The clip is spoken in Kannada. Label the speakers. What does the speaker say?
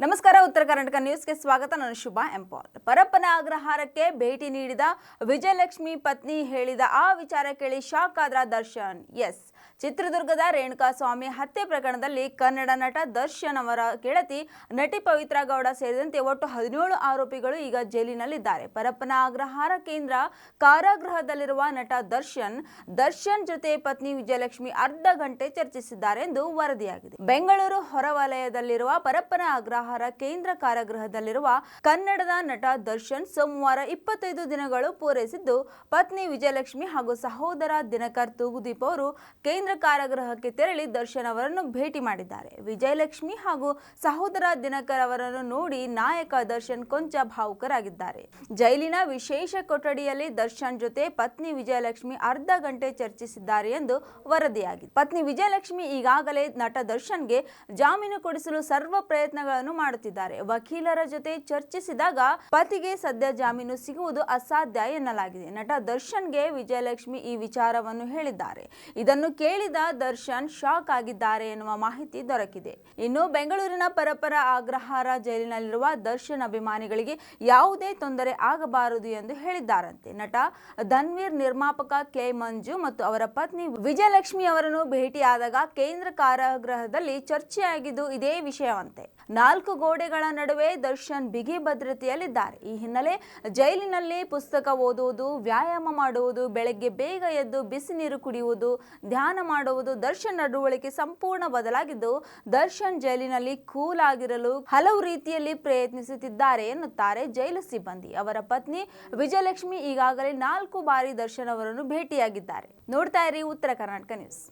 Speaker 1: ನಮಸ್ಕಾರ. ಉತ್ತರ ಕರ್ನಾಟಕ ನ್ಯೂಸ್ಗೆ ಸ್ವಾಗತ. ನಾನು ಶುಭಾ ಎಂಪಾಲ್. ಪರಪ್ಪನ ಅಗ್ರಹಾರಕ್ಕೆ ಭೇಟಿ ನೀಡಿದ ವಿಜಯಲಕ್ಷ್ಮಿ ಪತ್ನಿ ಹೇಳಿದ ಆ ವಿಚಾರ ಕೇಳಿ ಶಾಕ್ ಆದ್ರ ದರ್ಶನ್. ಎಸ್, ಚಿತ್ರದುರ್ಗದ ರೇಣುಕಾಸ್ವಾಮಿ ಹತ್ಯೆ ಪ್ರಕರಣದಲ್ಲಿ ಕನ್ನಡ ನಟ ದರ್ಶನ್ ಅವರ ಗೆಳತಿ ನಟಿ ಪವಿತ್ರ ಗೌಡ ಸೇರಿದಂತೆ ಒಟ್ಟು 17 ಆರೋಪಿಗಳು ಈಗ ಜೈಲಿನಲ್ಲಿದ್ದಾರೆ. ಪರಪ್ಪನ ಅಗ್ರಹಾರ ಕೇಂದ್ರ ಕಾರಾಗೃಹದಲ್ಲಿರುವ ನಟ ದರ್ಶನ್ ಜೊತೆ ಪತ್ನಿ ವಿಜಯಲಕ್ಷ್ಮಿ ಅರ್ಧ ಗಂಟೆ ಚರ್ಚಿಸಿದ್ದಾರೆ ಎಂದು ವರದಿಯಾಗಿದೆ. ಬೆಂಗಳೂರು ಹೊರವಲಯದಲ್ಲಿರುವ ಪರಪ್ಪನ ಅಗ್ರಹಾರ ಕೇಂದ್ರ ಕಾರಾಗೃಹದಲ್ಲಿರುವ ಕನ್ನಡದ ನಟ ದರ್ಶನ್ ಸೋಮವಾರ 25 ದಿನಗಳು ಪೂರೈಸಿದ್ದು, ಪತ್ನಿ ವಿಜಯಲಕ್ಷ್ಮಿ ಹಾಗೂ ಸಹೋದರ ದಿನಕರ್ ತೂಗುದೀಪ್ ಅವರು ಕೇಂದ್ರ ಕಾರಾಗೃಹಕ್ಕೆ ತೆರಳಿ ದರ್ಶನ್ ಅವರನ್ನು ಭೇಟಿ ಮಾಡಿದ್ದಾರೆ. ವಿಜಯಲಕ್ಷ್ಮಿ ಹಾಗೂ ಸಹೋದರ ದಿನಕರ್ ಅವರನ್ನು ನೋಡಿ ನಾಯಕ ದರ್ಶನ್ ಕೊಂಚ ಭಾವುಕರಾಗಿದ್ದಾರೆ. ಜೈಲಿನ ವಿಶೇಷ ಕೊಠಡಿಯಲ್ಲಿ ದರ್ಶನ್ ಜೊತೆ ಪತ್ನಿ ವಿಜಯಲಕ್ಷ್ಮಿ ಅರ್ಧ ಗಂಟೆ ಚರ್ಚಿಸಿದ್ದಾರೆ ಎಂದು ವರದಿಯಾಗಿದೆ. ಪತ್ನಿ ವಿಜಯಲಕ್ಷ್ಮಿ ಈಗಾಗಲೇ ನಟ ದರ್ಶನ್ಗೆ ಜಾಮೀನು ಕೊಡಿಸಲು ಸರ್ವ ಪ್ರಯತ್ನಗಳನ್ನು ಮಾಡುತ್ತಿದ್ದಾರೆ. ವಕೀಲರ ಜೊತೆ ಚರ್ಚಿಸಿದಾಗ ಪತಿಗೆ ಸದ್ಯ ಜಾಮೀನು ಸಿಗುವುದು ಅಸಾಧ್ಯ ಎನ್ನಲಾಗಿದೆ. ನಟ ದರ್ಶನ್ಗೆ ವಿಜಯಲಕ್ಷ್ಮಿ ಈ ವಿಚಾರವನ್ನು ಹೇಳಿದ್ದಾರೆ. ಇದನ್ನು ಕೇಳಿದ ದರ್ಶನ್ ಶಾಕ್ ಆಗಿದ್ದಾರೆ ಎನ್ನುವ ಮಾಹಿತಿ ದೊರಕಿದೆ. ಇನ್ನು ಬೆಂಗಳೂರಿನ ಪರಪ್ಪನ ಅಗ್ರಹಾರ ಜೈಲಿನಲ್ಲಿರುವ ದರ್ಶನ್ ಅಭಿಮಾನಿಗಳಿಗೆ ಯಾವುದೇ ತೊಂದರೆ ಆಗಬಾರದು ಎಂದು ಹೇಳಿದ್ದಾರಂತೆ. ನಟ ಧನ್ವೀರ್, ನಿರ್ಮಾಪಕ ಕೆ ಮಂಜು ಮತ್ತು ಅವರ ಪತ್ನಿ ವಿಜಯಲಕ್ಷ್ಮಿ ಅವರನ್ನು ಭೇಟಿಯಾದಾಗ ಕೇಂದ್ರ ಕಾರಾಗೃಹದಲ್ಲಿ ಚರ್ಚೆಯಾಗಿದ್ದು ಇದೇ ವಿಷಯವಂತೆ. 4 ಗೋಡೆಗಳ ನಡುವೆ ದರ್ಶನ್ ಬಿಗಿ ಭದ್ರತೆಯಲ್ಲಿದ್ದಾರೆ. ಈ ಹಿನ್ನೆಲೆ ಜೈಲಿನಲ್ಲಿ ಪುಸ್ತಕ ಓದುವುದು, ವ್ಯಾಯಾಮ ಮಾಡುವುದು, ಬೆಳಗ್ಗೆ ಬೇಗ ಎದ್ದು ಬಿಸಿ ನೀರು ಕುಡಿಯುವುದು, ಧ್ಯಾನ ಮಾಡುವುದು, ದರ್ಶನ್ ನಡವಳಿಕೆ ಸಂಪೂರ್ಣ ಬದಲಾಗಿದ್ದು, ದರ್ಶನ್ ಜೈಲಿನಲ್ಲಿ ಕೂಲ್ ಆಗಿರಲು ಹಲವು ರೀತಿಯಲ್ಲಿ ಪ್ರಯತ್ನಿಸುತ್ತಿದ್ದಾರೆ ಎನ್ನುತ್ತಾರೆ ಜೈಲು ಸಿಬ್ಬಂದಿ. ಅವರ ಪತ್ನಿ ವಿಜಯಲಕ್ಷ್ಮಿ ಈಗಾಗಲೇ 4 ಬಾರಿ ದರ್ಶನ್ ಅವರನ್ನು ಭೇಟಿಯಾಗಿದ್ದಾರೆ. ನೋಡ್ತಾ ಇರಿ ಉತ್ತರ ಕರ್ನಾಟಕ ನ್ಯೂಸ್.